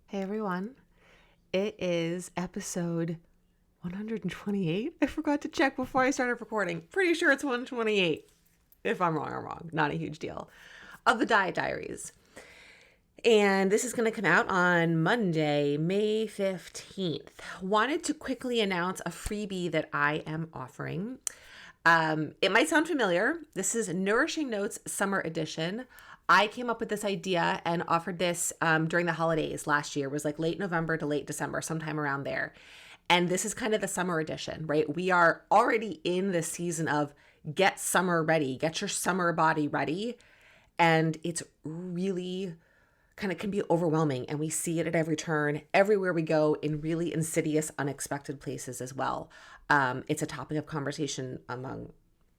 Hey everyone, it is episode 128. I forgot to check before I started recording. Pretty sure it's 128. If I'm wrong, I'm wrong. Not a huge deal. Of the Diet Diaries. And this is going to come out on Monday, May 15th. Wanted to quickly announce a freebie that I am offering. It might sound familiar. This is Nourishing Notes Summer Edition. I came up with this idea and offered this during the holidays last year. It was like late November to late December, sometime around there. And this is kind of the summer edition, right? We are already in the season of get summer ready, get your summer body ready. And it's really kind of can be overwhelming. And we see it at every turn, everywhere we go, in really insidious, unexpected places as well. It's a topic of conversation among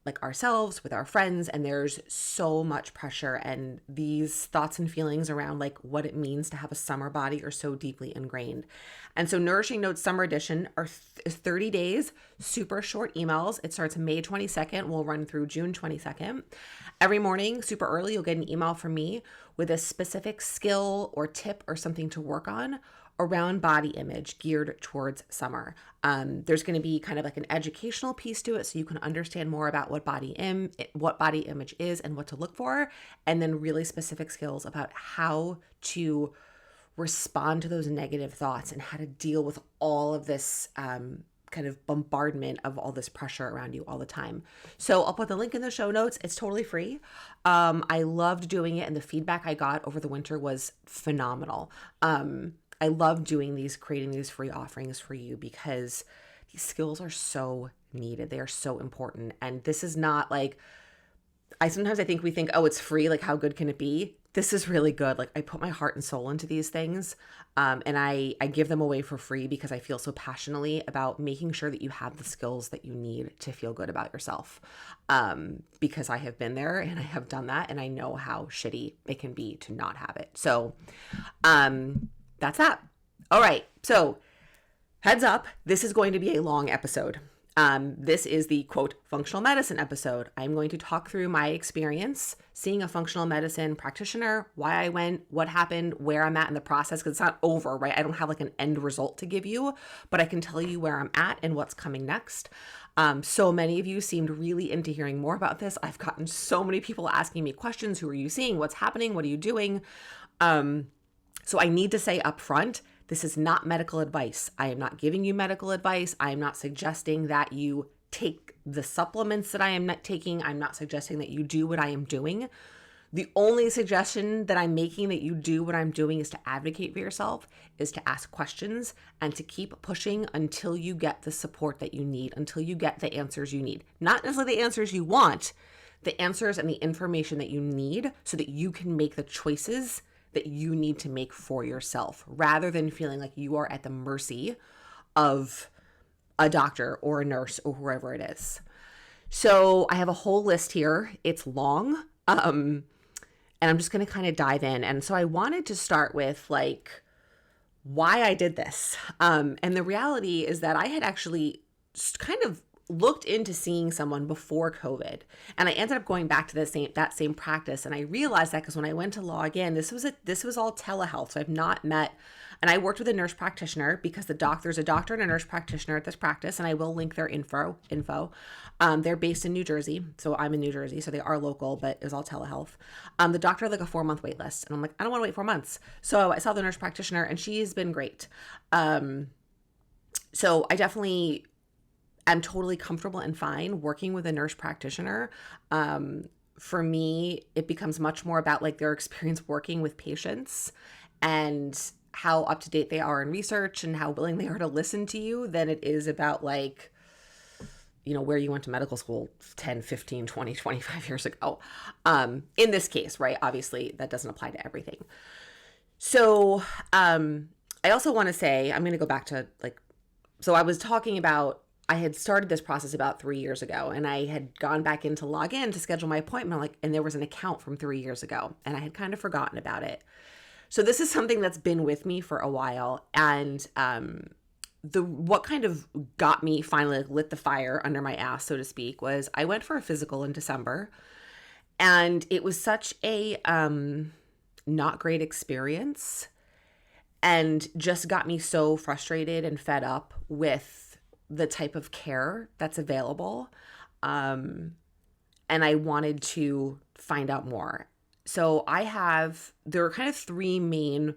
like ourselves, with our friends, and there's so much pressure, and these thoughts and feelings around like what it means to have a summer body are so deeply ingrained. And so Nourishing Notes Summer Edition is 30 days, super short emails. It starts May 22nd, will run through June 22nd. Every morning, super early, you'll get an email from me with a specific skill or tip or something to work on around body image geared towards summer. There's going to be kind of like an educational piece to it, so you can understand more about what body image is and what to look for, and then really specific skills about how to respond to those negative thoughts and how to deal with all of this kind of bombardment of all this pressure around you all the time. So I'll put the link in the show notes. It's totally free. I loved doing it, and the feedback I got over the winter was phenomenal. I love creating these free offerings for you because these skills are so needed. They are so important. And this is not like, I think we think, oh, it's free. Like, how good can it be? This is really good. Like, I put my heart and soul into these things. And I give them away for free because I feel so passionately about making sure that you have the skills that you need to feel good about yourself. Because I have been there and I have done that, and I know how shitty it can be to not have it. So, that's that. All right. So heads up, this is going to be a long episode. This is the quote functional medicine episode. I'm going to talk through my experience seeing a functional medicine practitioner, why I went, what happened, where I'm at in the process, because it's not over, right? I don't have like an end result to give you, but I can tell you where I'm at and what's coming next. So many of you seemed really into hearing more about this. I've gotten so many people asking me questions. Who are you seeing? What's happening? What are you doing? So I need to say up front, this is not medical advice. I am not giving you medical advice. I am not suggesting that you take the supplements that I am not taking. I'm not suggesting that you do what I am doing. The only suggestion that I'm making that you do what I'm doing is to advocate for yourself, is to ask questions, and to keep pushing until you get the support that you need, until you get the answers you need. Not necessarily the answers you want, the answers and the information that you need so that you can make the choices that you need to make for yourself, rather than feeling like you are at the mercy of a doctor or a nurse or whoever it is. So I have a whole list here. It's long. And I'm just going to kind of dive in. And so I wanted to start with like why I did this. And the reality is that I had actually kind of looked into seeing someone before COVID, and I ended up going back to that same practice. And I realized that because when I went to log in, this was all telehealth. So I've not met, and I worked with a nurse practitioner because there's a doctor and a nurse practitioner at this practice, and I will link their info. They're based in New Jersey, so I'm in New Jersey, so they are local, but it was all telehealth. The doctor had like a 4-month wait list, and I'm like, I don't want to wait 4 months. So I saw the nurse practitioner, and she's been great. So I definitely I'm totally comfortable and fine working with a nurse practitioner. For me, it becomes much more about like their experience working with patients and how up to date they are in research and how willing they are to listen to you than it is about like, where you went to medical school 10, 15, 20, 25 years ago. In this case, right? Obviously that doesn't apply to everything. So, I also want to say, I'm going to go back to so I was talking about, I had started this process about 3 years ago, and I had gone back in to log in to schedule my appointment, and there was an account from 3 years ago, and I had kind of forgotten about it. So this is something that's been with me for a while, and what kind of got me finally lit the fire under my ass, so to speak, was I went for a physical in December, and it was such a not great experience. and just got me so frustrated and fed up with the type of care that's available. And I wanted to find out more. So there are kind of three main,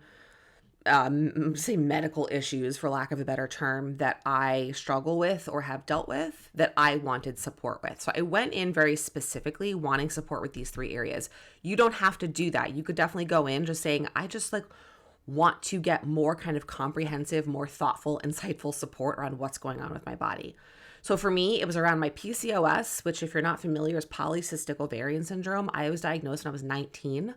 say medical issues, for lack of a better term, that I struggle with or have dealt with that I wanted support with. So I went in very specifically wanting support with these three areas. You don't have to do that. You could definitely go in just saying, I just want to get more kind of comprehensive, more thoughtful, insightful support around what's going on with my body. So for me, it was around my PCOS, which, if you're not familiar, is polycystic ovarian syndrome. I was diagnosed when I was 19. It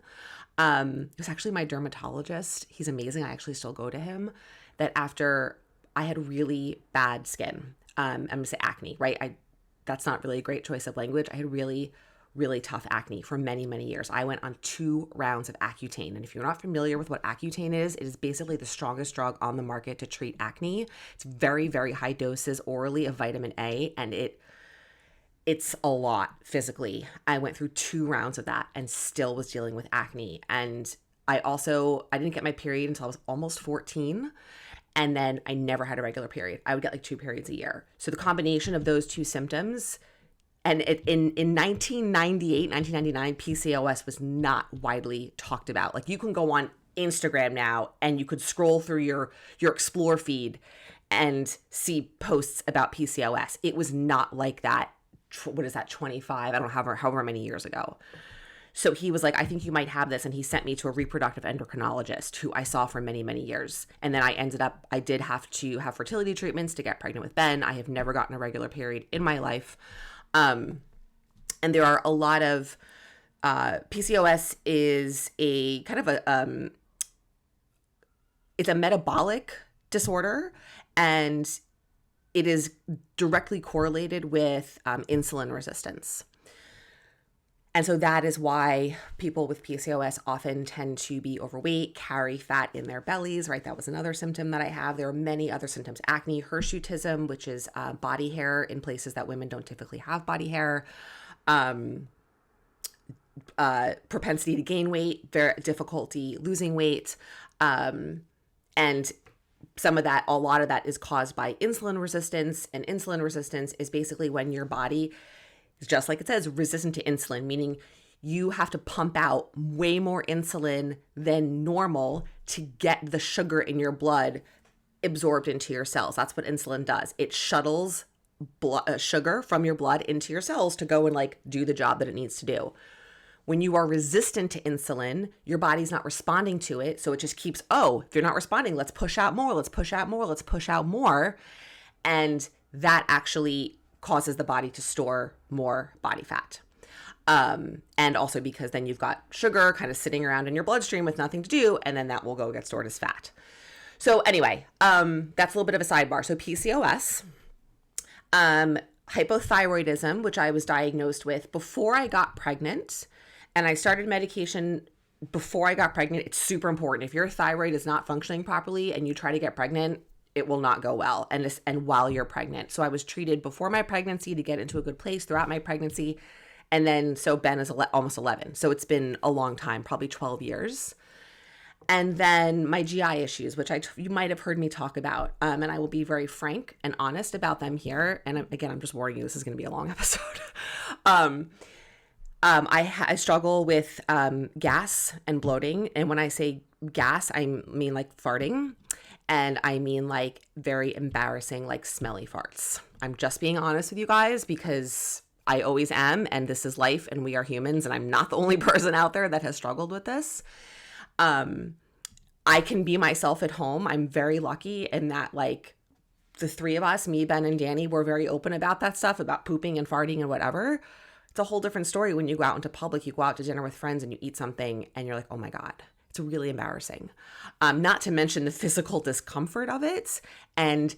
was actually my dermatologist. He's amazing. I actually still go to him. That after I had really bad skin, I'm gonna say acne, right? That's not really a great choice of language. I had really, really tough acne for many, many years. I went on 2 rounds of Accutane. And if you're not familiar with what Accutane is, it is basically the strongest drug on the market to treat acne. It's very, very high doses orally of vitamin A, and it's a lot physically. I went through 2 rounds of that and still was dealing with acne. And I didn't get my period until I was almost 14. And then I never had a regular period. I would get 2 periods a year. So the combination of those 2 symptoms, and in 1998, 1999, PCOS was not widely talked about. You can go on Instagram now and you could scroll through your Explore feed and see posts about PCOS. It was not like that. What is that, 25? I don't know, however many years ago. So he was like, I think you might have this. And he sent me to a reproductive endocrinologist who I saw for many, many years. And then I did have to have fertility treatments to get pregnant with Ben. I have never gotten a regular period in my life. And there are a lot of, PCOS is a kind of it's a metabolic disorder, and it is directly correlated with insulin resistance. And so that is why people with PCOS often tend to be overweight, carry fat in their bellies, right? That was another symptom that I have. There are many other symptoms: acne, hirsutism, which is body hair in places that women don't typically have body hair, propensity to gain weight, difficulty losing weight, and a lot of that is caused by insulin resistance. And insulin resistance is basically when your body, just like it says, resistant to insulin, meaning you have to pump out way more insulin than normal to get the sugar in your blood absorbed into your cells. That's what insulin does. It shuttles sugar from your blood into your cells to go and do the job that it needs to do. When you are resistant to insulin, your body's not responding to it. So it just keeps, if you're not responding, let's push out more, let's push out more, let's push out more. And that actually causes the body to store more body fat. And also because then you've got sugar kind of sitting around in your bloodstream with nothing to do, and then that will go get stored as fat. So anyway, that's a little bit of a sidebar. So PCOS, hypothyroidism, which I was diagnosed with before I got pregnant, and I started medication before I got pregnant. It's super important. If your thyroid is not functioning properly and you try to get pregnant, it will not go well, and while you're pregnant. So I was treated before my pregnancy to get into a good place throughout my pregnancy. And then, so Ben is almost 11. So it's been a long time, probably 12 years. And then my GI issues, which you might have heard me talk about. And I will be very frank and honest about them here. And again, I'm just warning you, this is going to be a long episode. I struggle with gas and bloating. And when I say gas, I mean farting. And I mean very embarrassing, smelly farts. I'm just being honest with you guys because I always am, and this is life, and we are humans, and I'm not the only person out there that has struggled with this. I can be myself at home. I'm very lucky in that the three of us, me, Ben, and Danny, were very open about that stuff, about pooping and farting and whatever. It's a whole different story when you go out into public. You go out to dinner with friends and you eat something and you're like, oh my God. It's really embarrassing. Not to mention the physical discomfort of it. And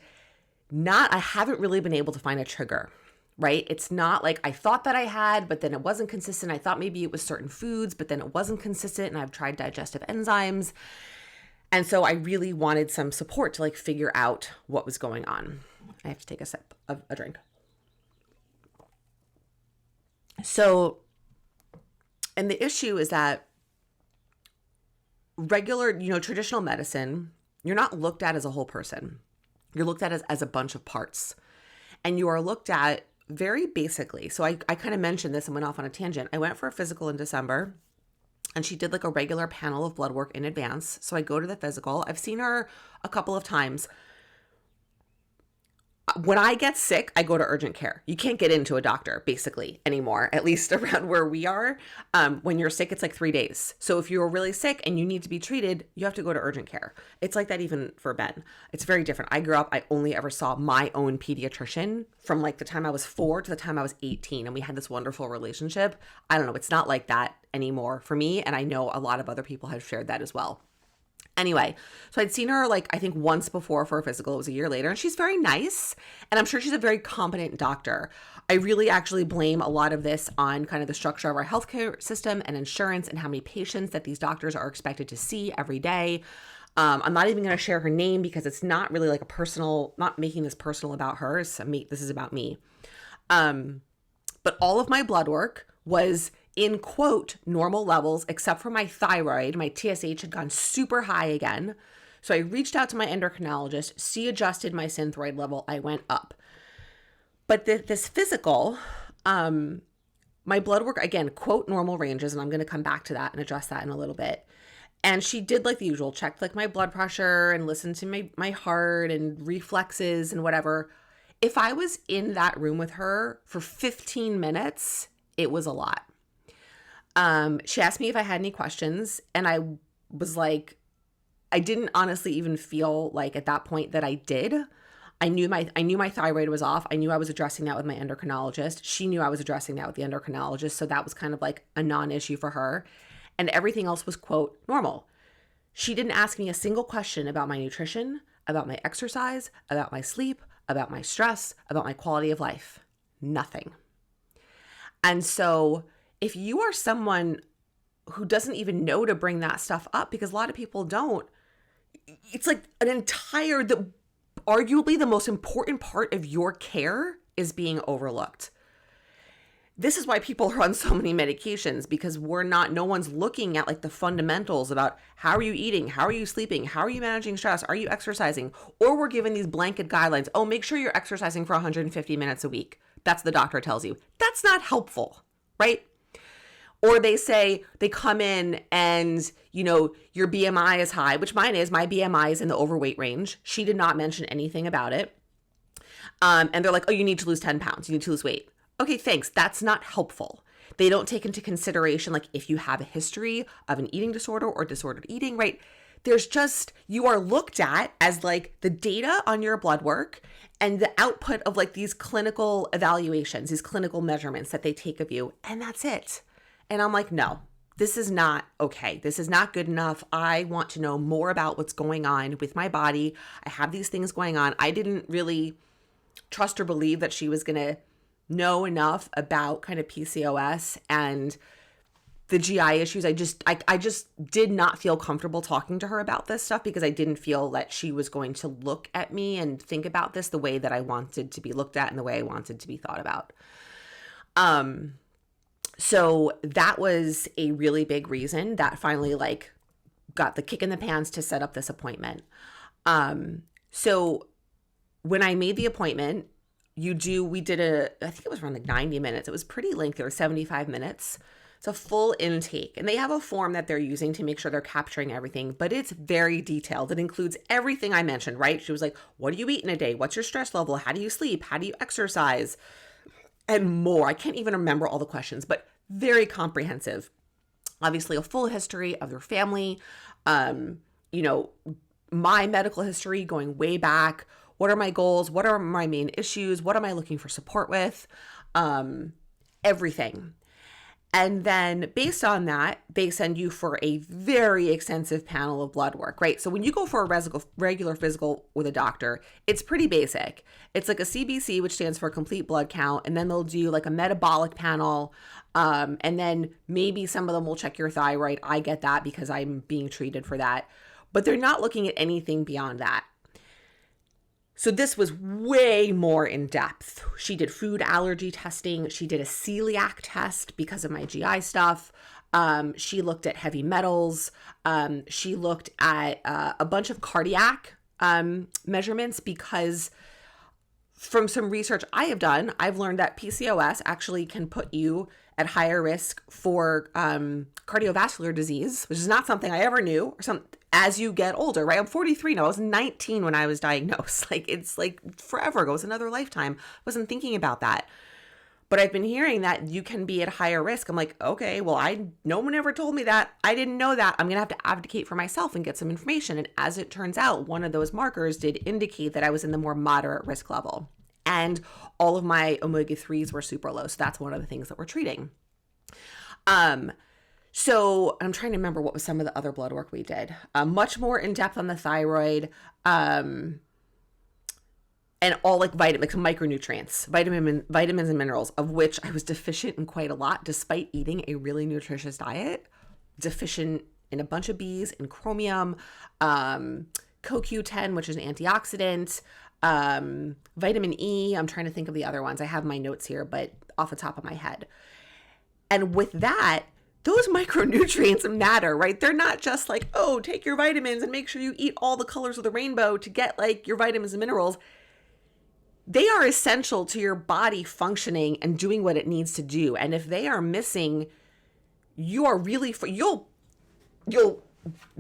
I haven't really been able to find a trigger, right? It's not I thought that I had, but then it wasn't consistent. I thought maybe it was certain foods, but then it wasn't consistent. And I've tried digestive enzymes. And so I really wanted some support to figure out what was going on. I have to take a sip of a drink. So, and the issue is that regular, traditional medicine, you're not looked at as a whole person. You're looked at as a bunch of parts. And you are looked at very basically. So I kind of mentioned this and went off on a tangent. I went for a physical in December, and she did like a regular panel of blood work in advance. So I go to the physical. I've seen her a couple of times. When I get sick, I go to urgent care. You can't get into a doctor basically anymore, at least around where we are. When you're sick, it's like 3 days. So if you're really sick and you need to be treated, you have to go to urgent care. It's like that even for Ben. It's very different. I grew up, I only ever saw my own pediatrician from like the time I was 4 to the time I was 18. And we had this wonderful relationship. I don't know. It's not like that anymore for me. And I know a lot of other people have shared that as well. Anyway, so I'd seen her like, I think once before for a physical. It was a year later, and she's very nice. And I'm sure she's a very competent doctor. I really actually blame a lot of this on kind of the structure of our healthcare system and insurance and how many patients that these doctors are expected to see every day. I'm not even going to share her name because it's not really like a personal, not making this personal about her. This is about me. But all of my blood work was in quote normal levels, except for my thyroid. My TSH had gone super high again. So I reached out to my endocrinologist. She adjusted my synthroid level. I went up. But this physical, my blood work, again, quote normal ranges. And I'm going to come back to that and address that in a little bit. And she did like the usual, checked like my blood pressure and listened to my heart and reflexes and whatever. If I was in that room with her for 15 minutes, it was a lot. She asked me if I had any questions, and I was like, I didn't honestly even feel like at that point that I did. I knew my thyroid was off. I knew I was addressing that with my endocrinologist. She knew I was addressing that with the endocrinologist. So that was kind of like a non-issue for her. And everything else was quote normal. She didn't ask me a single question about my nutrition, about my exercise, about my sleep, about my stress, about my quality of life. Nothing. And so if you are someone who doesn't even know to bring that stuff up, because a lot of people don't, it's like arguably the most important part of your care is being overlooked. This is why people are on so many medications, because no one's looking at like the fundamentals about how are you eating? How are you sleeping? How are you managing stress? Are you exercising? Or we're given these blanket guidelines. Oh, make sure you're exercising for 150 minutes a week. That's the doctor tells you. That's not helpful, right? Or they say, they come in and, your BMI is high, which mine is. My BMI is in the overweight range. She did not mention anything about it. And they're like, oh, you need to lose 10 pounds. You need to lose weight. Okay, thanks. That's not helpful. They don't take into consideration, like if you have a history of an eating disorder or disordered eating, right? You are looked at as like the data on your blood work and the output of like these clinical evaluations, these clinical measurements that they take of you. And that's it. And I'm like, no, this is not okay. This is not good enough. I want to know more about what's going on with my body. I have these things going on. I didn't really trust or believe that she was going to know enough about kind of PCOS and the GI issues. I just did not feel comfortable talking to her about this stuff because I didn't feel that she was going to look at me and think about this the way that I wanted to be looked at and the way I wanted to be thought about. So that was a really big reason that finally like got the kick in the pants to set up this appointment. So when I made the appointment, we did I think it was around like 90 minutes. It was pretty lengthy, or 75 minutes. It's a full intake, and they have a form that they're using to make sure they're capturing everything, but it's very detailed. It includes everything I mentioned, right? She was like, what do you eat in a day? What's your stress level? How do you sleep? How do you exercise? And more. I can't even remember all the questions, but very comprehensive. Obviously, a full history of their family, my medical history going way back. What are my goals? What are my main issues? What am I looking for support with? Everything. And then based on that, they send you for a very extensive panel of blood work, right? So when you go for a regular physical with a doctor, it's pretty basic. It's like a CBC, which stands for complete blood count. And then they'll do like a metabolic panel. And then maybe some of them will check your thyroid. I get that because I'm being treated for that. But they're not looking at anything beyond that. So this was way more in depth. She did food allergy testing. She did a celiac test because of my GI stuff. She looked at heavy metals. She looked at a bunch of cardiac measurements because from some research I have done, I've learned that PCOS actually can put you at higher risk for cardiovascular disease, which is not something I ever knew, or as you get older, right? I'm 43 now. I was 19 when I was diagnosed. Like, it's like forever ago. It was another lifetime. I wasn't thinking about that. But I've been hearing that you can be at higher risk. I'm like, okay, well, no one ever told me that. I didn't know that. I'm going to have to advocate for myself and get some information. And as it turns out, one of those markers did indicate that I was in the more moderate risk level. And all of my omega-3s were super low. So that's one of the things that we're treating. So I'm trying to remember what was some of the other blood work we did. Much more in depth on the thyroid. And all like micronutrients, vitamins and minerals, of which I was deficient in quite a lot, despite eating a really nutritious diet. Deficient in a bunch of Bs, in chromium, CoQ10, which is an antioxidant, vitamin E. I'm trying to think of the other ones. I have my notes here, but off the top of my head. And with that, those micronutrients matter, right? They're not just like, oh, take your vitamins and make sure you eat all the colors of the rainbow to get like your vitamins and minerals. They are essential to your body functioning and doing what it needs to do. And if they are missing, you'll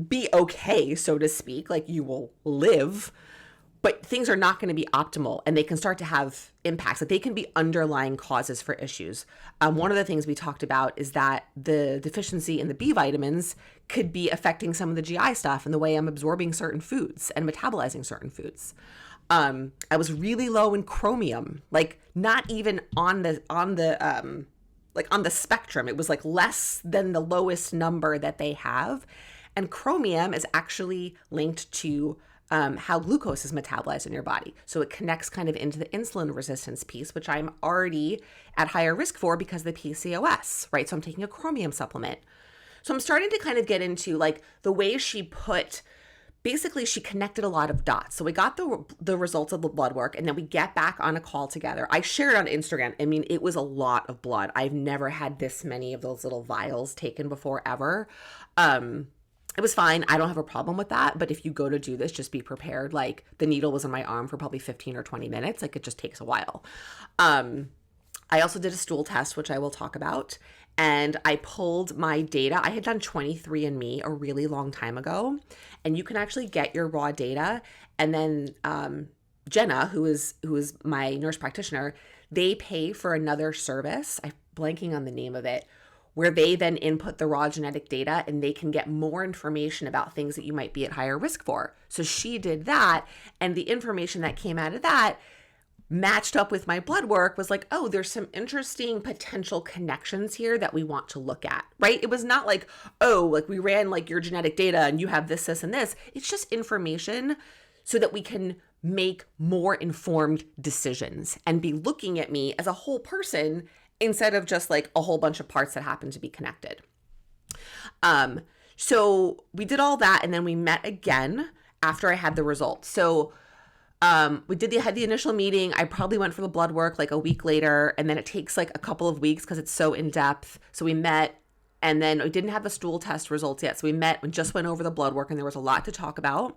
be okay, so to speak, like you will live, but things are not going to be optimal and they can start to have impacts. Like they can be underlying causes for issues. One of the things we talked about is that the deficiency in the B vitamins could be affecting some of the GI stuff and the way I'm absorbing certain foods and metabolizing certain foods. I was really low in chromium, like not even on the spectrum. It was like less than the lowest number that they have. And chromium is actually linked to how glucose is metabolized in your body. So it connects kind of into the insulin resistance piece, which I'm already at higher risk for because of the PCOS, right? So I'm taking a chromium supplement. So I'm starting to kind of get into like the way basically she connected a lot of dots. So we got the results of the blood work and then we get back on a call together. I shared on Instagram. I mean, it was a lot of blood. I've never had this many of those little vials taken before ever. It was fine. I don't have a problem with that. But if you go to do this, just be prepared. Like the needle was in my arm for probably 15 or 20 minutes. Like it just takes a while. I also did a stool test, which I will talk about. And I pulled my data. I had done 23andMe a really long time ago. And you can actually get your raw data. And then Jenna, who is my nurse practitioner, they pay for another service. I'm blanking on the name of it, where they then input the raw genetic data and they can get more information about things that you might be at higher risk for. So she did that. And the information that came out of that matched up with my blood work was like, oh, there's some interesting potential connections here that we want to look at, right? It was not like, oh, like we ran like your genetic data and you have this, this, and this. It's just information so that we can make more informed decisions and be looking at me as a whole person instead of just like a whole bunch of parts that happen to be connected. So we did all that and then we met again after I had the results. So we had the initial meeting. I probably went for the blood work like a week later, and then it takes like a couple of weeks because it's so in depth. So we met, and then we didn't have the stool test results yet. So we met and just went over the blood work, and there was a lot to talk about.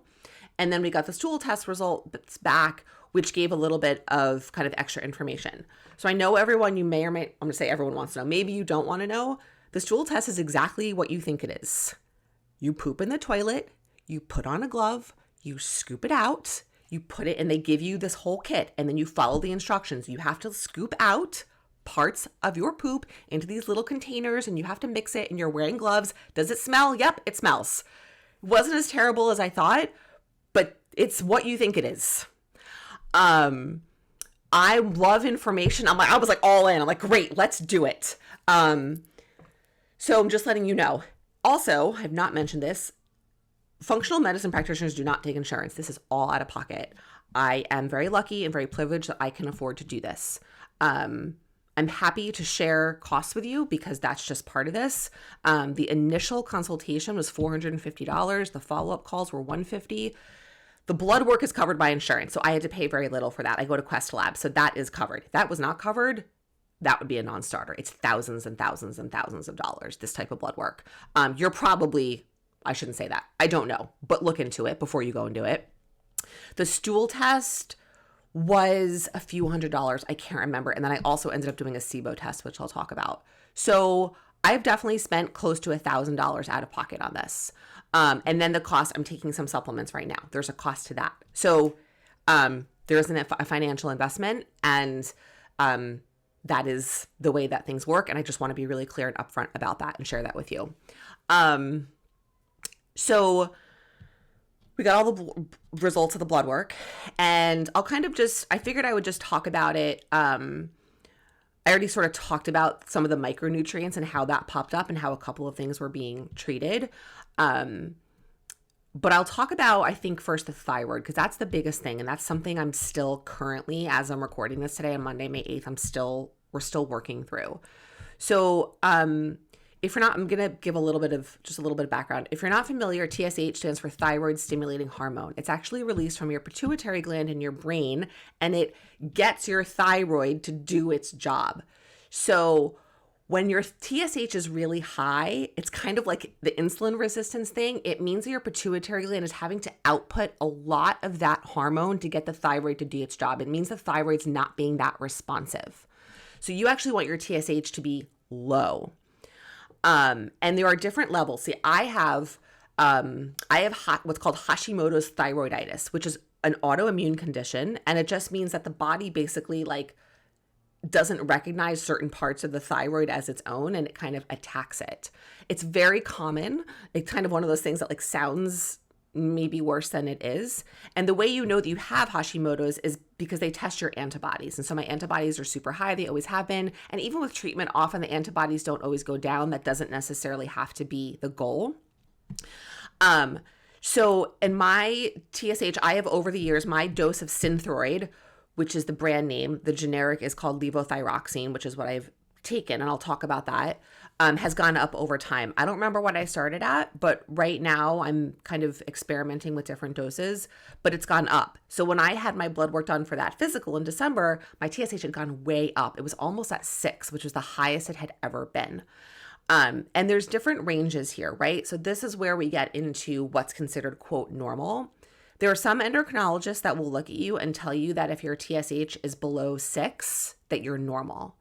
And then we got the stool test results back, which gave a little bit of kind of extra information. So I know everyone, I'm going to say everyone wants to know. Maybe you don't want to know. The stool test is exactly what you think it is. You poop in the toilet, you put on a glove, you scoop it out, you put it, and they give you this whole kit, and then you follow the instructions. You have to scoop out parts of your poop into these little containers, and you have to mix it, and you're wearing gloves. Does it smell? Yep, it smells. It wasn't as terrible as I thought, but it's what you think it is. I love information. I was like all in. I'm like, great, let's do it. So I'm just letting you know. Also, I've not mentioned this. Functional medicine practitioners do not take insurance. This is all out of pocket. I am very lucky and very privileged that I can afford to do this. I'm happy to share costs with you because that's just part of this. The initial consultation was $450. The follow-up calls were $150. The blood work is covered by insurance, so I had to pay very little for that. I go to Quest Lab, so that is covered. If that was not covered, that would be a non-starter. It's thousands and thousands and thousands of dollars, this type of blood work. I shouldn't say that. I don't know, but look into it before you go and do it. The stool test was a few $100s. I can't remember. And then I also ended up doing a SIBO test, which I'll talk about. So I've definitely spent close to $1,000 out of pocket on this. And then the cost, I'm taking some supplements right now. There's a cost to that. So there isn't a financial investment, and that is the way that things work. And I just want to be really clear and upfront about that and share that with you. So we got all the results of the blood work, and I figured I would just talk about it. I already sort of talked about some of the micronutrients and how that popped up and how a couple of things were being treated. But I'll talk about, I think, first the thyroid, because that's the biggest thing. And that's something I'm still currently, as I'm recording this today on Monday, May 8th, we're still working through. So, if you're not, I'm going to give a little bit of background. If you're not familiar, TSH stands for thyroid stimulating hormone. It's actually released from your pituitary gland in your brain, and it gets your thyroid to do its job. So when your TSH is really high, it's kind of like the insulin resistance thing. It means that your pituitary gland is having to output a lot of that hormone to get the thyroid to do its job. It means the thyroid's not being that responsive. So you actually want your TSH to be low. And there are different levels. See, I have what's called Hashimoto's thyroiditis, which is an autoimmune condition. And it just means that the body basically doesn't recognize certain parts of the thyroid as its own, and it kind of attacks it. It's very common. It's kind of one of those things that sounds maybe worse than it is. And the way you know that you have Hashimoto's is because they test your antibodies. And so my antibodies are super high. They always have been. And even with treatment, often the antibodies don't always go down. That doesn't necessarily have to be the goal. So in my TSH, I have over the years, my dose of Synthroid, which is the brand name, the generic is called levothyroxine, which is what I've taken, and I'll talk about that, has gone up over time. I don't remember what I started at, but right now I'm kind of experimenting with different doses, but it's gone up. So when I had my blood work done for that physical in December, my TSH had gone way up. It was almost at 6, which was the highest it had ever been. And there's different ranges here, right? So this is where we get into what's considered, quote, normal. There are some endocrinologists that will look at you and tell you that if your TSH is below 6, that you're normal.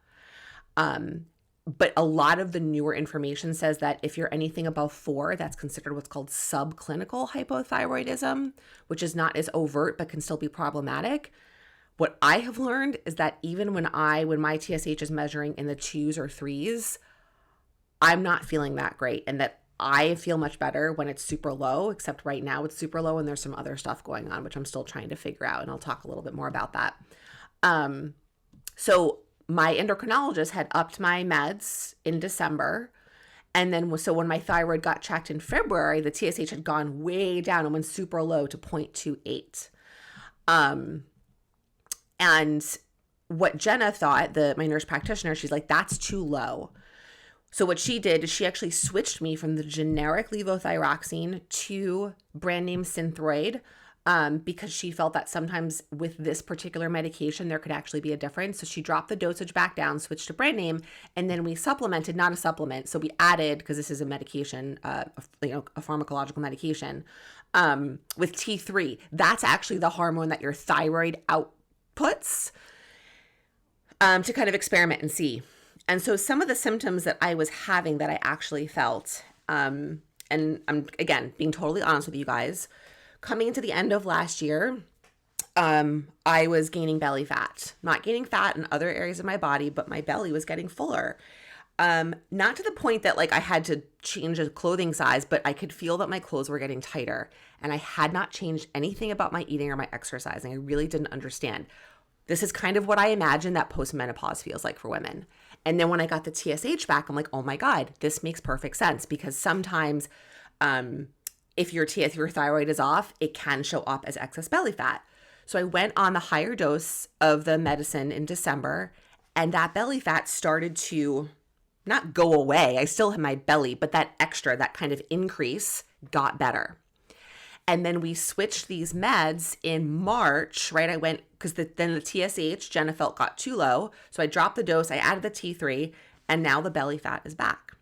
But a lot of the newer information says that if you're anything above 4, that's considered what's called subclinical hypothyroidism, which is not as overt but can still be problematic. What I have learned is that even when my TSH is measuring in the 2s or 3s, I'm not feeling that great, and that I feel much better when it's super low, except right now it's super low and there's some other stuff going on, which I'm still trying to figure out, and I'll talk a little bit more about that. So my endocrinologist had upped my meds in December. And then, so when my thyroid got checked in February, the TSH had gone way down and went super low to 0.28. And what Jenna thought, my nurse practitioner, she's like, that's too low. So what she did is she actually switched me from the generic levothyroxine to brand name Synthroid, because she felt that sometimes with this particular medication, there could actually be a difference. So she dropped the dosage back down, switched to brand name, and then we supplemented, not a supplement. So we added, because this is a medication, a pharmacological medication, with T3. That's actually the hormone that your thyroid outputs, to kind of experiment and see. And so some of the symptoms that I was having that I actually felt, and I'm, again, being totally honest with you guys, coming into the end of last year, I was gaining belly fat. Not gaining fat in other areas of my body, but my belly was getting fuller. Not to the point that I had to change a clothing size, but I could feel that my clothes were getting tighter. And I had not changed anything about my eating or my exercising. I really didn't understand. This is kind of what I imagine that postmenopause feels like for women. And then when I got the TSH back, I'm like, oh my God, this makes perfect sense, because sometimes if your thyroid is off, it can show up as excess belly fat. So I went on the higher dose of the medicine in December, and that belly fat started to not go away. I still had my belly, but that kind of increase got better. And then we switched these meds in March, right? I went, because then the TSH, Jenna felt, got too low. So I dropped the dose, I added the T3, and now the belly fat is back.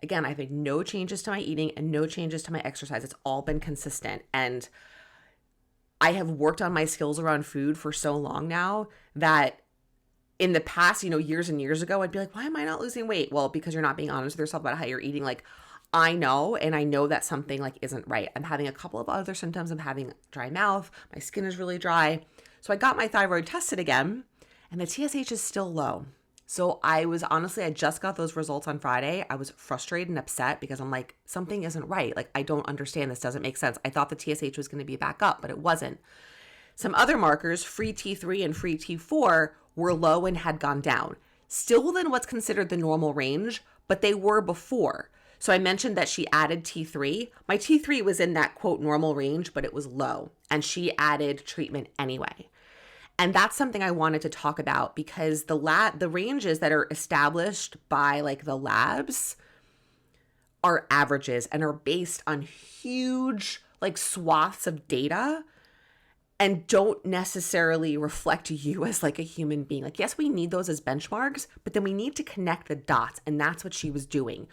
Again, I've made no changes to my eating and no changes to my exercise. It's all been consistent. And I have worked on my skills around food for so long now that in the past, years and years ago, I'd be like, why am I not losing weight? Well, because you're not being honest with yourself about how you're eating. Like, I know, and I know that something like isn't right. I'm having a couple of other symptoms. I'm having dry mouth. My skin is really dry. So I got my thyroid tested again, and the TSH is still low. So I just got those results on Friday. I was frustrated and upset because I'm like, something isn't right. Like, I don't understand. This doesn't make sense. I thought the TSH was going to be back up, but it wasn't. Some other markers, free T3 and free T4, were low and had gone down. Still within what's considered the normal range, but they were before. So I mentioned that she added T3. My T3 was in that quote normal range, but it was low, and she added treatment anyway. And that's something I wanted to talk about because the ranges that are established by like the labs are averages and are based on huge like swaths of data and don't necessarily reflect you as like a human being. Like, yes, we need those as benchmarks, but then we need to connect the dots, and that's what she was doing.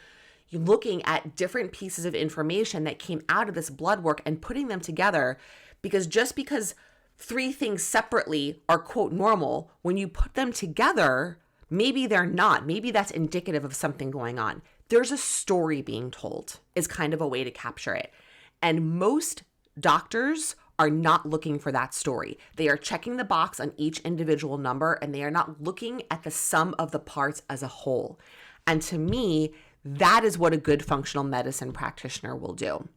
You're looking at different pieces of information that came out of this blood work and putting them together, because just because 3 things separately are quote normal, when you put them together, maybe they're not. Maybe that's indicative of something going on. There's a story being told is kind of a way to capture it. And most doctors are not looking for that story. They are checking the box on each individual number, and they are not looking at the sum of the parts as a whole. And to me, that is what a good functional medicine practitioner will do.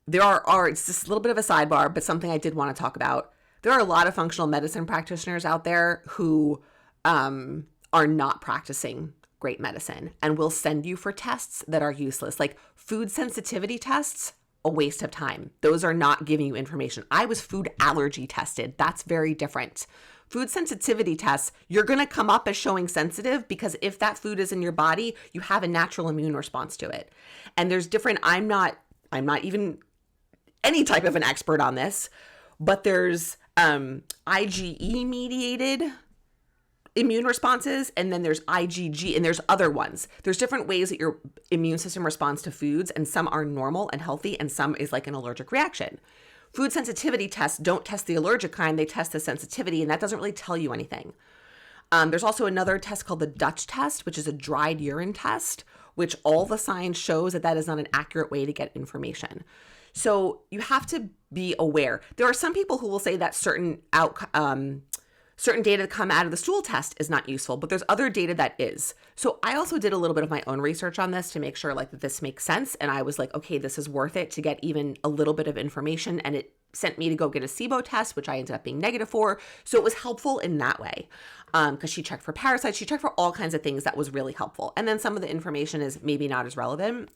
There are, it's just a little bit of a sidebar, but something I did want to talk about. There are a lot of functional medicine practitioners out there who are not practicing great medicine and will send you for tests that are useless. Like food sensitivity tests, a waste of time. Those are not giving you information. I was food allergy tested. That's very different. Food sensitivity tests, you're going to come up as showing sensitive because if that food is in your body, you have a natural immune response to it. And there's different, I'm not even any type of an expert on this, but there's IgE mediated immune responses, and then there's IgG, and there's other ones. There's different ways that your immune system responds to foods, and some are normal and healthy, and some is like an allergic reaction. Food sensitivity tests don't test the allergic kind, they test the sensitivity, and that doesn't really tell you anything. There's also another test called the Dutch test, which is a dried urine test, which all the science shows that is not an accurate way to get information. So you have to be aware. There are some people who will say that certain data that come out of the stool test is not useful, but there's other data that is. So I also did a little bit of my own research on this to make sure like that this makes sense. And I was like, okay, this is worth it to get even a little bit of information. And it sent me to go get a SIBO test, which I ended up being negative for. So it was helpful in that way. Because she checked for parasites, she checked for all kinds of things that was really helpful. And then some of the information is maybe not as relevant.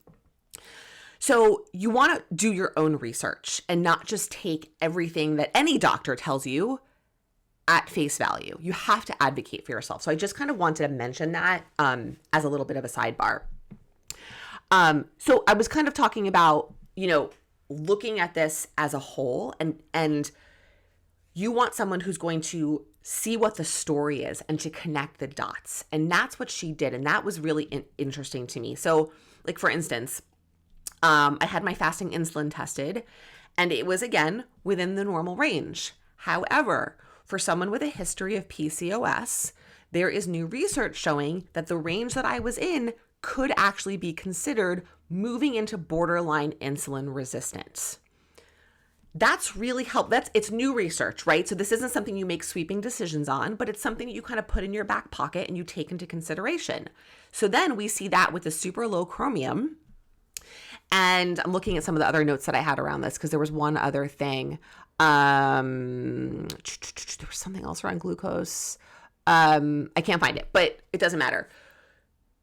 So you want to do your own research and not just take everything that any doctor tells you at face value. You have to advocate for yourself. So I just kind of wanted to mention that as a little bit of a sidebar. So I was kind of talking about, looking at this as a whole, and you want someone who's going to see what the story is and to connect the dots. And that's what she did. And that was really interesting to me. So like, for instance, I had my fasting insulin tested, and it was, again, within the normal range. However, for someone with a history of PCOS, there is new research showing that the range that I was in could actually be considered moving into borderline insulin resistance. That's really it's new research, right? So this isn't something you make sweeping decisions on, but it's something you kind of put in your back pocket and you take into consideration. So then we see that with the super low chromium. And I'm looking at some of the other notes that I had around this because there was one other thing. There was something else around glucose. I can't find it, but it doesn't matter.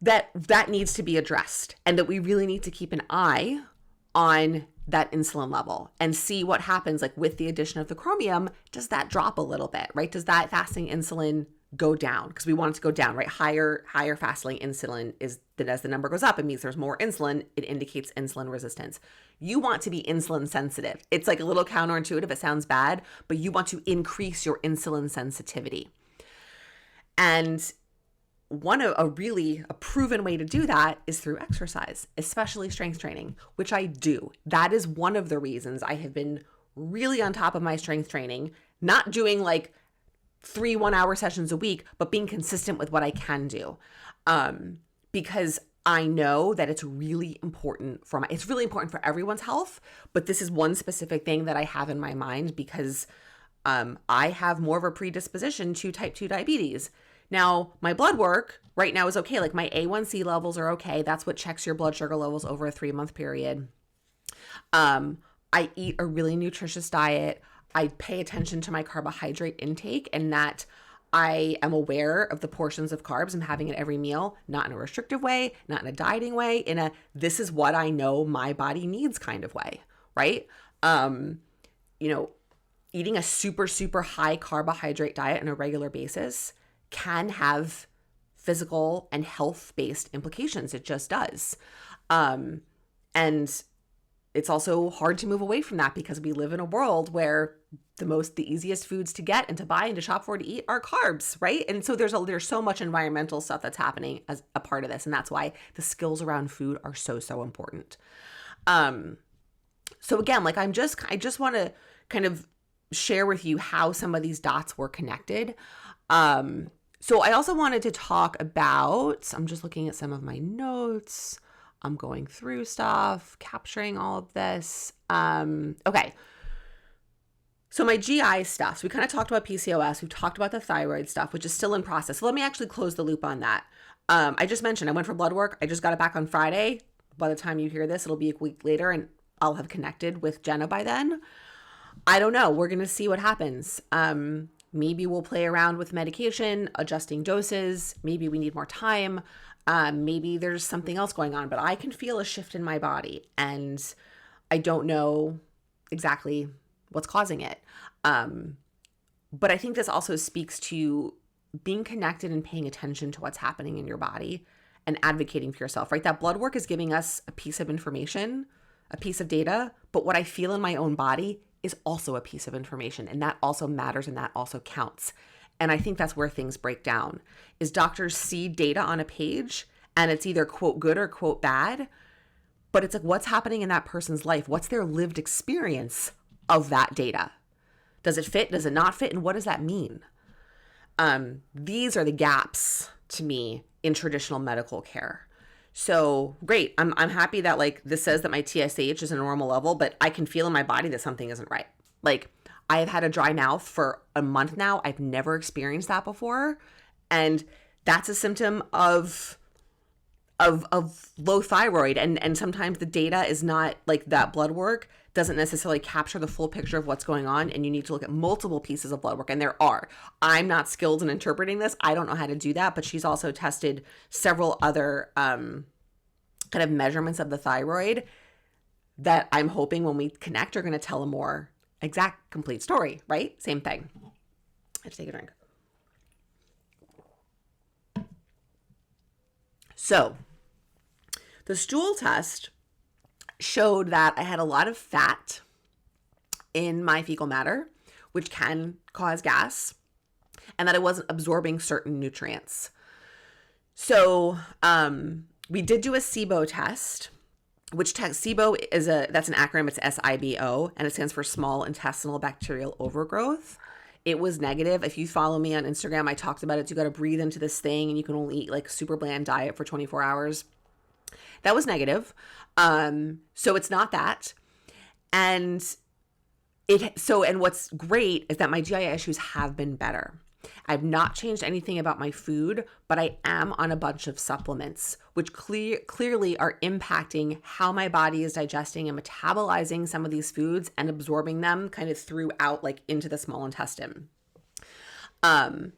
That needs to be addressed, and that we really need to keep an eye on that insulin level and see what happens, like with the addition of the chromium. Does that drop a little bit, right? Does that fasting insulin go down because we want it to go down, right? Higher fasting insulin is that as the number goes up, it means there's more insulin. It indicates insulin resistance. You want to be insulin sensitive. It's like a little counterintuitive. It sounds bad, but you want to increase your insulin sensitivity. And a proven way to do that is through exercise, especially strength training, which I do. That is one of the reasons I have been really on top of my strength training, not doing like 3 1-hour sessions a week, but being consistent with what I can do. Because I know that it's really important it's really important for everyone's health, but this is one specific thing that I have in my mind because I have more of a predisposition to type 2 diabetes. Now, my blood work right now is okay. Like my A1C levels are okay. That's what checks your blood sugar levels over a 3-month period. I eat a really nutritious diet. I pay attention to my carbohydrate intake and that I am aware of the portions of carbs I'm having at every meal, not in a restrictive way, not in a dieting way, in a this is what I know my body needs kind of way, right? Eating a super, super high carbohydrate diet on a regular basis can have physical and health-based implications. It just does. And it's also hard to move away from that because we live in a world where the easiest foods to get and to buy and to shop for, to eat are carbs, right? And so there's so much environmental stuff that's happening as a part of this. And that's why the skills around food are so, so important. So again, like I just want to kind of share with you how some of these dots were connected. So I also wanted to talk about, I'm just looking at some of my notes. I'm going through stuff, capturing all of this. Okay. So my GI stuff, so we kind of talked about PCOS. We've talked about the thyroid stuff, which is still in process. So let me actually close the loop on that. I just mentioned I went for blood work. I just got it back on Friday. By the time you hear this, it'll be a week later and I'll have connected with Jenna by then. I don't know. We're going to see what happens. Maybe we'll play around with medication, adjusting doses. Maybe we need more time. Maybe there's something else going on, but I can feel a shift in my body and I don't know exactly what's causing it. But I think this also speaks to being connected and paying attention to what's happening in your body and advocating for yourself, right? That blood work is giving us a piece of information, a piece of data, but what I feel in my own body is also a piece of information, and that also matters and that also counts. And I think that's where things break down, is doctors see data on a page and it's either quote good or quote bad, but it's like what's happening in that person's life? What's their lived experience of that data? Does it fit? Does it not fit? And what does that mean? These are the gaps to me in traditional medical care. So great. I'm happy that like this says that my TSH is a normal level, but I can feel in my body that something isn't right. Like I have had a dry mouth for a month now. I've never experienced that before. And that's a symptom of low thyroid. And sometimes the data is not like that blood work doesn't necessarily capture the full picture of what's going on. And you need to look at multiple pieces of blood work. And there are. I'm not skilled in interpreting this. I don't know how to do that, but she's also tested several other kind of measurements of the thyroid that I'm hoping when we connect are going to tell a more exact, complete story, right? Same thing. I have to take a drink. So the stool test showed that I had a lot of fat in my fecal matter, which can cause gas, and that I wasn't absorbing certain nutrients. So we did do a SIBO test, which SIBO that's an acronym. It's SIBO, and it stands for small intestinal bacterial overgrowth. It was negative. If you follow me on Instagram, I talked about it. You got to breathe into this thing and you can only eat like super bland diet for 24 hours. That was negative. So it's not that. And what's great is that my GI issues have been better. I've not changed anything about my food, but I am on a bunch of supplements, which clearly are impacting how my body is digesting and metabolizing some of these foods and absorbing them kind of throughout, like into the small intestine. And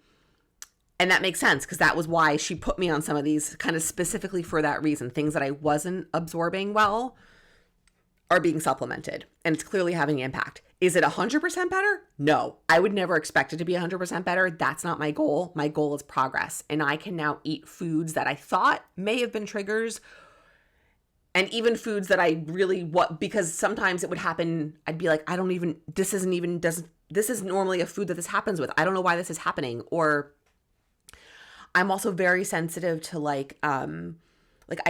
that makes sense because that was why she put me on some of these kind of specifically for that reason. Things that I wasn't absorbing well are being supplemented, and it's clearly having an impact. Is it 100% better? No, I would never expect it to be 100% better. That's not my goal. My goal is progress. And I can now eat foods that I thought may have been triggers, and even foods that I really because sometimes it would happen. I'd be like, this is normally a food that this happens with. I don't know why this is happening. Or I'm also very sensitive to I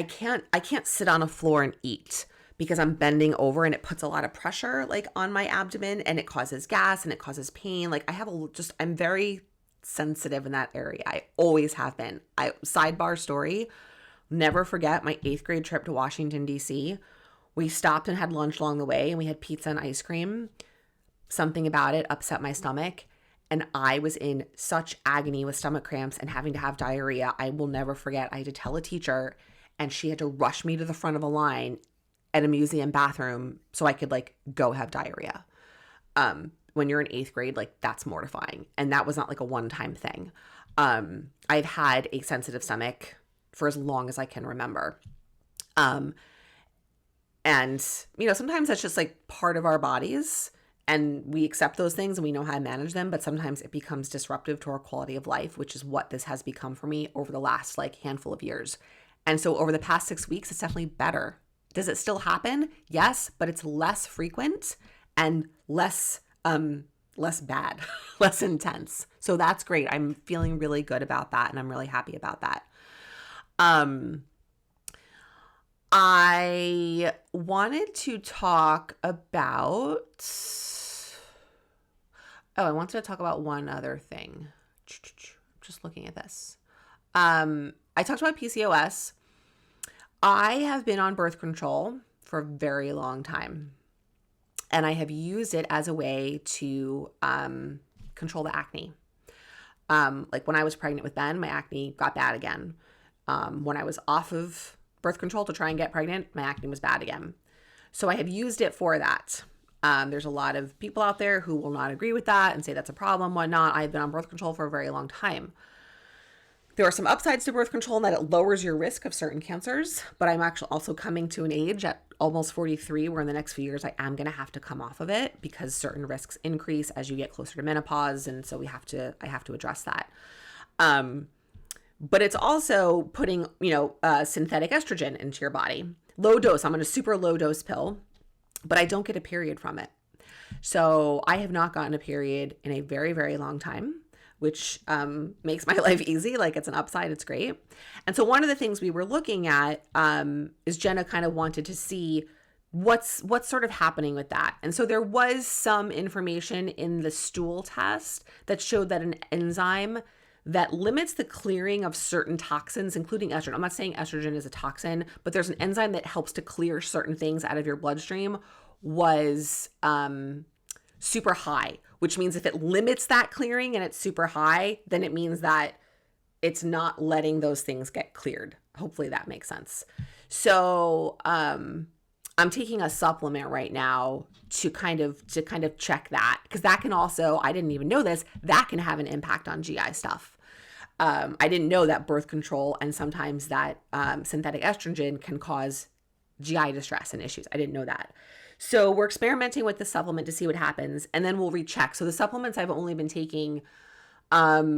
can't sit on a floor and eat because I'm bending over and it puts a lot of pressure like on my abdomen and it causes gas and it causes pain. Like I'm very sensitive in that area. I always have been. Sidebar story, never forget my 8th grade trip to Washington, D.C. We stopped and had lunch along the way and we had pizza and ice cream. Something about it upset my stomach. And I was in such agony with stomach cramps and having to have diarrhea. I will never forget. I had to tell a teacher and she had to rush me to the front of a line at a museum bathroom so I could go have diarrhea. When you're in 8th grade, that's mortifying. And that was not a one-time thing. I've had a sensitive stomach for as long as I can remember. And sometimes that's just part of our bodies. And we accept those things and we know how to manage them, but sometimes it becomes disruptive to our quality of life, which is what this has become for me over the last handful of years. And so over the past 6 weeks, it's definitely better. Does it still happen? Yes, but it's less frequent and less bad, less intense. So that's great. I'm feeling really good about that and I'm really happy about that. I wanted to talk about one other thing. Just looking at this. I talked about PCOS. I have been on birth control for a very long time, and I have used it as a way to control the acne. When I was pregnant with Ben, my acne got bad again. When I was off of birth control to try and get pregnant, my acne was bad again. So I have used it for that. There's a lot of people out there who will not agree with that and say that's a problem, whatnot. I've been on birth control for a very long time. There are some upsides to birth control in that it lowers your risk of certain cancers, but I'm actually also coming to an age at almost 43 where in the next few years I am going to have to come off of it because certain risks increase as you get closer to menopause, and so I have to address that. But it's also putting, synthetic estrogen into your body. Low dose. I'm on a super low dose pill, but I don't get a period from it. So I have not gotten a period in a very, very long time, which makes my life easy. It's an upside. It's great. And so one of the things we were looking at is Jenna kind of wanted to see what's sort of happening with that. And so there was some information in the stool test that showed that an enzyme that limits the clearing of certain toxins, including estrogen. I'm not saying estrogen is a toxin, but there's an enzyme that helps to clear certain things out of your bloodstream was super high, which means if it limits that clearing and it's super high, then it means that it's not letting those things get cleared. Hopefully that makes sense. So I'm taking a supplement right now to kind of check that, because that can also, I didn't even know this, that can have an impact on GI stuff. I didn't know that birth control and sometimes that synthetic estrogen can cause GI distress and issues. I didn't know that. So we're experimenting with the supplement to see what happens, and then we'll recheck. So the supplements I've only been taking, by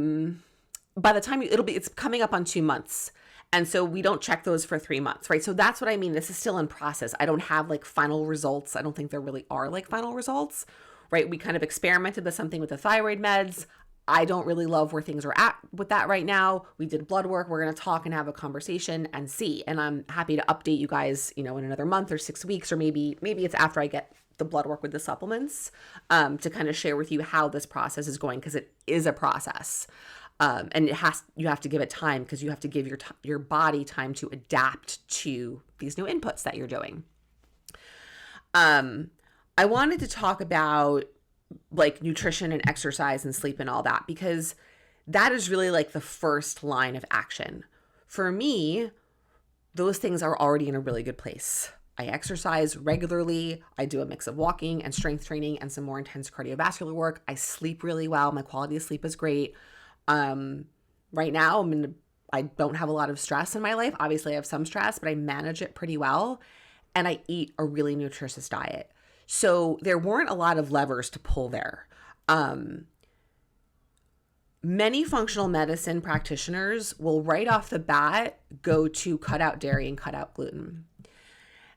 the time it's coming up on 2 months. And so we don't check those for 3 months, right? So that's what I mean. This is still in process. I don't have final results. I don't think there really are final results, right? We kind of experimented with something with the thyroid meds. I don't really love where things are at with that right now. We did blood work. We're going to talk and have a conversation and see. And I'm happy to update you guys, in another month or 6 weeks, or maybe it's after I get the blood work with the supplements, to kind of share with you how this process is going, because it is a process. And you have to give it time, because you have to give your body time to adapt to these new inputs that you're doing. I wanted to talk about nutrition and exercise and sleep and all that, because that is really the first line of action. For me, those things are already in a really good place. I exercise regularly. I do a mix of walking and strength training and some more intense cardiovascular work. I sleep really well. My quality of sleep is great. Right now, I don't have a lot of stress in my life. Obviously, I have some stress, but I manage it pretty well. And I eat a really nutritious diet. So there weren't a lot of levers to pull there. Many functional medicine practitioners will right off the bat go to cut out dairy and cut out gluten,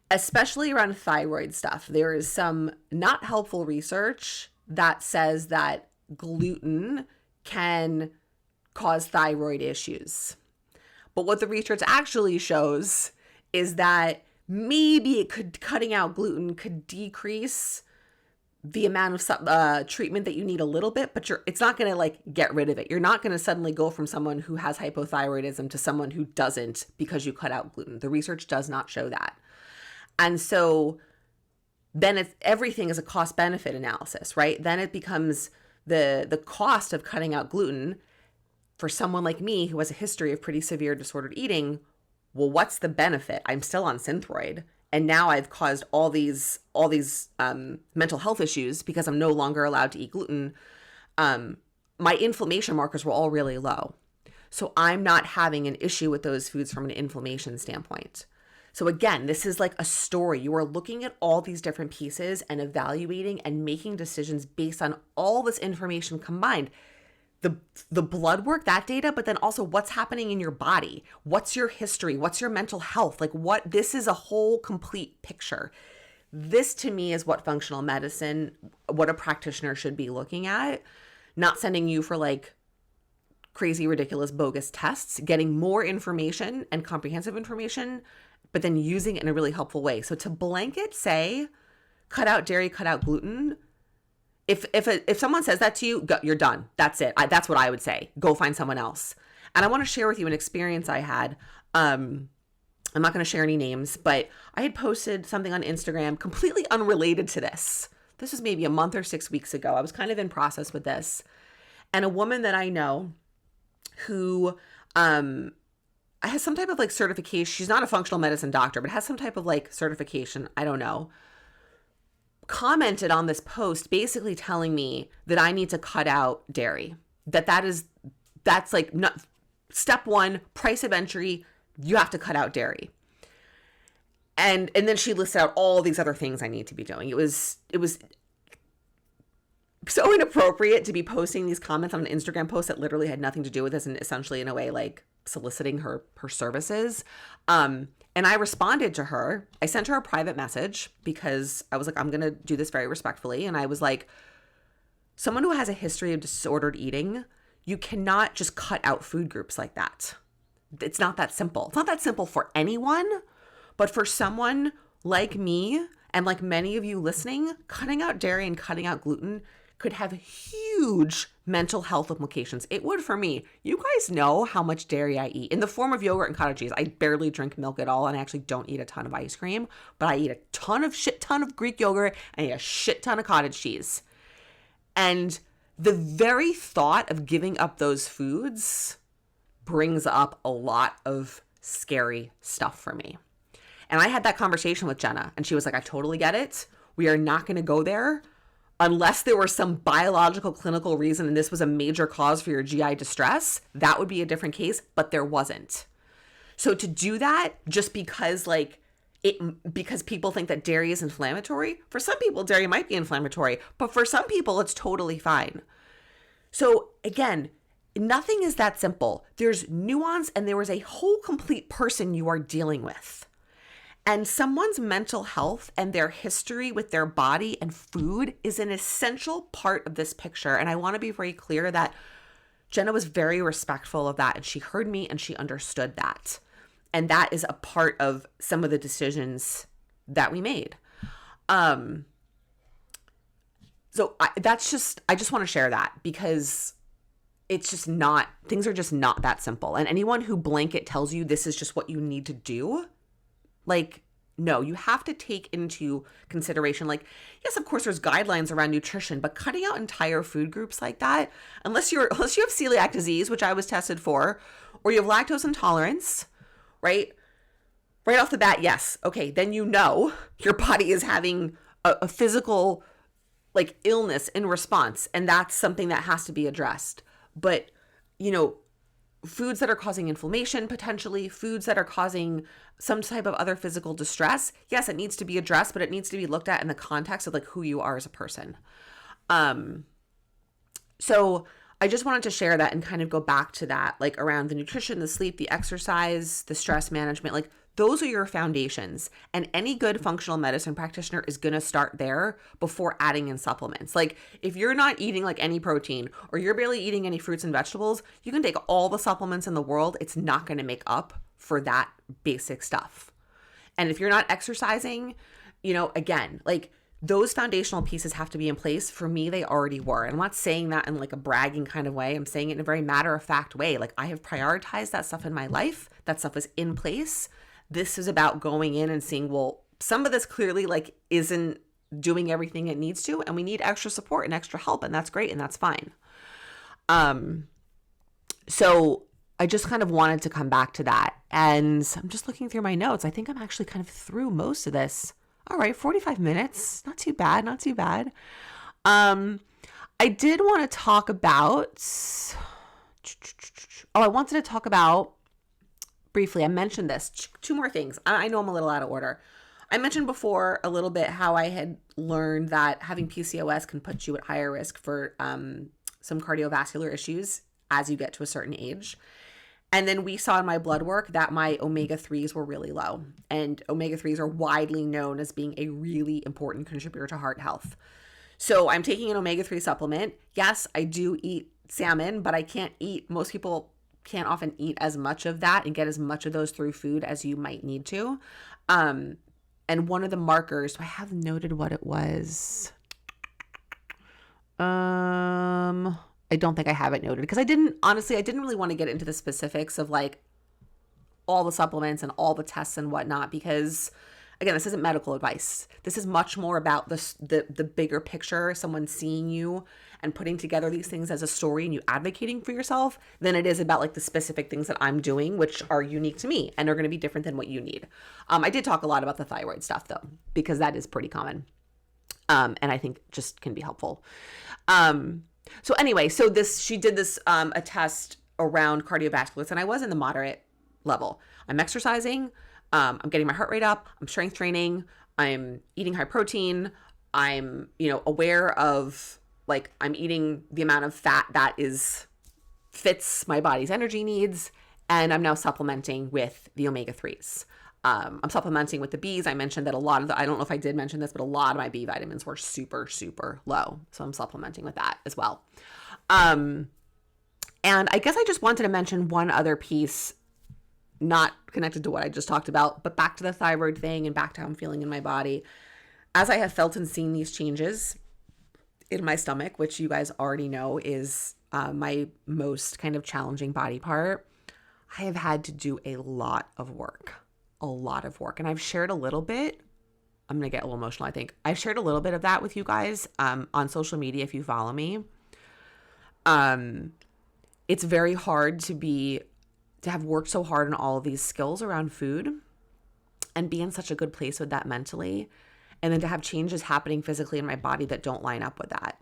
especially around thyroid stuff. There is some not helpful research that says that gluten can cause thyroid issues. But what the research actually shows is that maybe cutting out gluten could decrease the amount of treatment that you need a little bit, but it's not going to like get rid of it. You're not going to suddenly go from someone who has hypothyroidism to someone who doesn't because you cut out gluten. The research does not show that. And so then everything is a cost benefit analysis, right? Then it becomes the cost of cutting out gluten for someone like me who has a history of pretty severe disordered eating. Well, what's the benefit? I'm still on Synthroid. And now I've caused all these mental health issues because I'm no longer allowed to eat gluten. My inflammation markers were all really low. So I'm not having an issue with those foods from an inflammation standpoint. So again, this is like a story. You are looking at all these different pieces and evaluating and making decisions based on all this information combined. The blood work, that data, but then also what's happening in your body. What's your history? What's your mental health? This is a whole complete picture. This to me is what functional medicine, what a practitioner should be looking at, not sending you for like crazy, ridiculous, bogus tests, getting more information and comprehensive information, but then using it in a really helpful way. So to blanket say, cut out dairy, cut out gluten, if someone says that to you, you're done. That's it. That's what I would say. Go find someone else. And I want to share with you an experience I had. I'm not going to share any names, but I had posted something on Instagram completely unrelated to this. This was maybe a month or 6 weeks ago. I was kind of in process with this. And a woman that I know who has some type of like certification. She's not a functional medicine doctor, but has some type of like certification. I don't know. Commented on this post basically telling me that I need to cut out dairy. That's like not, step one, price of entry, you have to cut out dairy. And then she listed out all these other things I need to be doing. It was so inappropriate to be posting these comments on an Instagram post that literally had nothing to do with this and essentially in a way like soliciting her services. And I responded to her. I sent her a private message because I was like, I'm going to do this very respectfully. And I was like, someone who has a history of disordered eating, you cannot just cut out food groups like that. It's not that simple. It's not that simple for anyone, but for someone like me and like many of you listening, cutting out dairy and cutting out gluten could have huge mental health implications. It would for me. You guys know how much dairy I eat in the form of yogurt and cottage cheese. I barely drink milk at all, and I actually don't eat a ton of ice cream, but I eat a shit ton of Greek yogurt and I eat a shit ton of cottage cheese. And the very thought of giving up those foods brings up a lot of scary stuff for me. And I had that conversation with Jenna, and she was like, I totally get it. We are not going to go there. Unless there was some biological clinical reason and this was a major cause for your GI distress, that would be a different case, but there wasn't. So to do that just because because people think that dairy is inflammatory, for some people dairy might be inflammatory, but for some people it's totally fine. So again, nothing is that simple. There's nuance and there is a whole complete person you are dealing with. And someone's mental health and their history with their body and food is an essential part of this picture. And I want to be very clear that Jenna was very respectful of that. And she heard me and she understood that. And that is a part of some of the decisions that we made. So I just want to share that because it's just not, things are just not that simple. And anyone who blanket tells you this is just what you need to do, like, no, you have to take into consideration, like, yes, of course, there's guidelines around nutrition, but cutting out entire food groups like that, unless you have celiac disease, which I was tested for, or you have lactose intolerance, right? Right off the bat, yes. Okay, then you know your body is having a physical, like, illness in response, and that's something that has to be addressed. But, foods that are causing inflammation, potentially foods that are causing some type of other physical distress. Yes, it needs to be addressed, but it needs to be looked at in the context of like who you are as a person. So I just wanted to share that and kind of go back to that, like around the nutrition, the sleep, the exercise, the stress management, like those are your foundations. And any good functional medicine practitioner is going to start there before adding in supplements. Like if you're not eating like any protein or you're barely eating any fruits and vegetables, you can take all the supplements in the world. It's not going to make up for that basic stuff. And if you're not exercising, again, like those foundational pieces have to be in place. For me, they already were. And I'm not saying that in like a bragging kind of way. I'm saying it in a very matter-of-fact way. Like I have prioritized that stuff in my life. That stuff is in place. This is about going in and seeing, well, some of this clearly like isn't doing everything it needs to, and we need extra support and extra help, and that's great and that's fine. So I just kind of wanted to come back to that. And I'm just looking through my notes. I think I'm actually kind of through most of this. All right, 45 minutes. Not too bad, not too bad. I did want to talk about, I wanted to talk about, briefly, I mentioned this, two more things. I know I'm a little out of order. I mentioned before a little bit how I had learned that having PCOS can put you at higher risk for some cardiovascular issues as you get to a certain age. And then we saw in my blood work that my omega-3s were really low. And omega-3s are widely known as being a really important contributor to heart health. So I'm taking an omega-3 supplement. Yes, I do eat salmon, but most people can't often eat as much of that and get as much of those through food as you might need to. And one of the markers, I have noted what it was. I don't think I have it noted because I didn't really want to get into the specifics of like all the supplements and all the tests and whatnot, because again, this isn't medical advice. This is much more about the bigger picture, someone seeing you and putting together these things as a story and you advocating for yourself, than it is about like the specific things that I'm doing, which are unique to me and are going to be different than what you need. I did talk a lot about the thyroid stuff though, because that is pretty common. And I think just can be helpful. So anyway, she did this, a test around cardiovasculars, and I was in the moderate level. I'm exercising. I'm getting my heart rate up. I'm strength training. I'm eating high protein. I'm, aware of like, I'm eating the amount of fat that fits my body's energy needs. And I'm now supplementing with the omega-3s. I'm supplementing with the Bs. I mentioned that I don't know if I did mention this, but a lot of my B vitamins were super, super low. So I'm supplementing with that as well. And I guess I just wanted to mention one other piece, not connected to what I just talked about, but back to the thyroid thing and back to how I'm feeling in my body. As I have felt and seen these changes in my stomach, which you guys already know is my most kind of challenging body part, I have had to do a lot of work. And I've shared a little bit. I'm going to get a little emotional, I think. I've shared a little bit of that with you guys on social media if you follow me. It's very hard to have worked so hard on all of these skills around food and be in such a good place with that mentally, and then to have changes happening physically in my body that don't line up with that.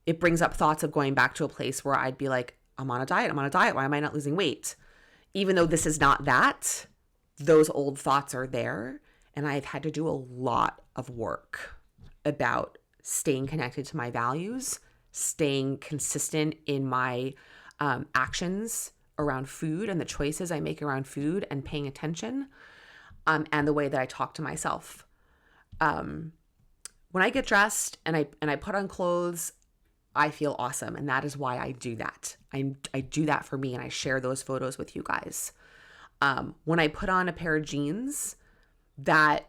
It brings up thoughts of going back to a place where I'd be like, I'm on a diet. Why am I not losing weight? Even though this is not that, those old thoughts are there. And I've had to do a lot of work about staying connected to my values, staying consistent in my actions around food and the choices I make around food, and paying attention, and the way that I talk to myself. When I get dressed and I put on clothes, I feel awesome. And that is why I do that. I do that for me, and I share those photos with you guys. When I put on a pair of jeans that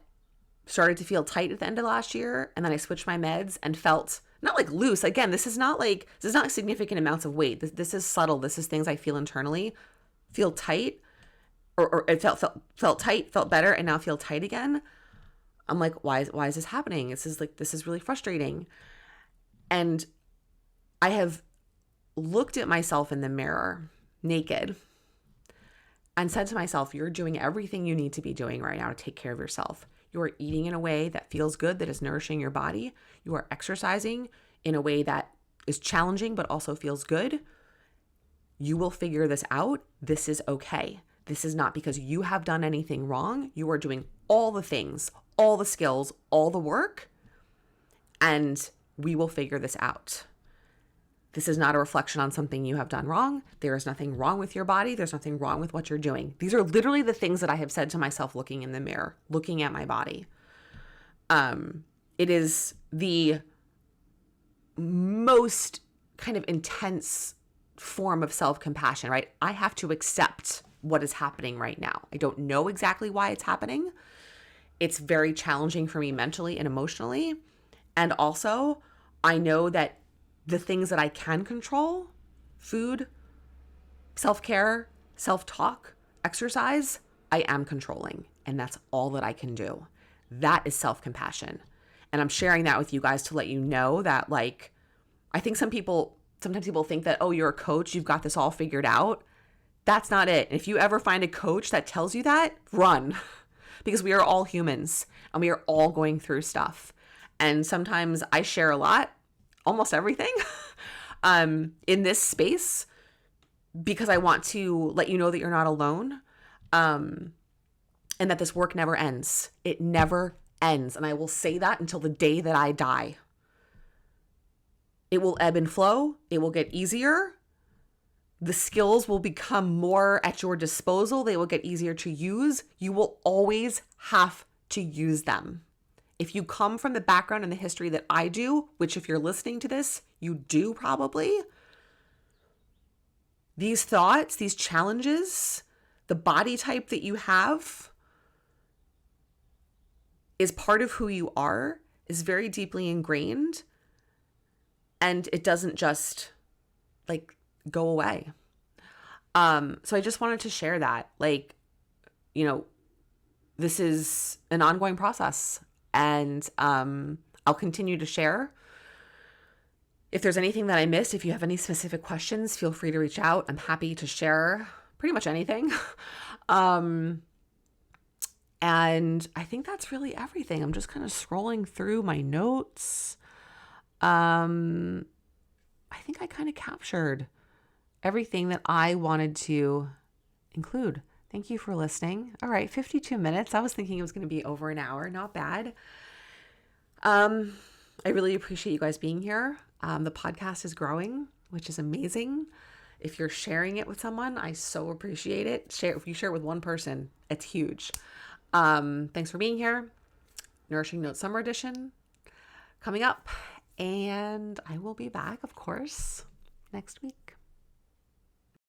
started to feel tight at the end of last year, and then I switched my meds and felt not like loose. Again, this is not significant amounts of weight. This is subtle. This is things I feel internally, feel tight, or it felt tight, felt better, and now feel tight again. I'm like, why is this happening? This is really frustrating. And I have looked at myself in the mirror naked and said to myself, you're doing everything you need to be doing right now to take care of yourself. You are eating in a way that feels good, that is nourishing your body. You are exercising in a way that is challenging but also feels good. You will figure this out. This is okay. This is not because you have done anything wrong. You are doing all the things, all the skills, all the work, and we will figure this out. This is not a reflection on something you have done wrong. There is nothing wrong with your body. There's nothing wrong with what you're doing. These are literally the things that I have said to myself looking in the mirror, looking at my body. It is the most kind of intense form of self-compassion, right? I have to accept what is happening right now. I don't know exactly why it's happening. It's very challenging for me mentally and emotionally. And also, I know that the things that I can control, food, self-care, self-talk, exercise, I am controlling. And that's all that I can do. That is self-compassion. And I'm sharing that with you guys to let you know that, like, I think sometimes people think that, oh, you're a coach, you've got this all figured out. That's not it. If you ever find a coach that tells you that, run. Because we are all humans and we are all going through stuff. And sometimes I share a lot, almost everything, in this space because I want to let you know that you're not alone, and that this work never ends. It never ends. And I will say that until the day that I die. It will ebb and flow. It will get easier. The skills will become more at your disposal. They will get easier to use. You will always have to use them. If you come from the background and the history that I do, which if you're listening to this, you do probably, these thoughts, these challenges, the body type that you have is part of who you are, is very deeply ingrained, and it doesn't just like go away. So I just wanted to share that, like, you know, this is an ongoing process, and I'll continue to share. If there's anything that I missed, if you have any specific questions, feel free to reach out. I'm happy to share pretty much anything. And I think that's really everything. I'm just kind of scrolling through my notes. I think I kind of captured everything that I wanted to include. Thank you for listening. All right, 52 minutes. I was thinking it was going to be over an hour. Not bad. I really appreciate you guys being here. The podcast is growing, which is amazing. If you're sharing it with someone, I so appreciate it. If you share it with one person, it's huge. Thanks for being here. Nourishing Notes Summer Edition coming up. And I will be back, of course, next week.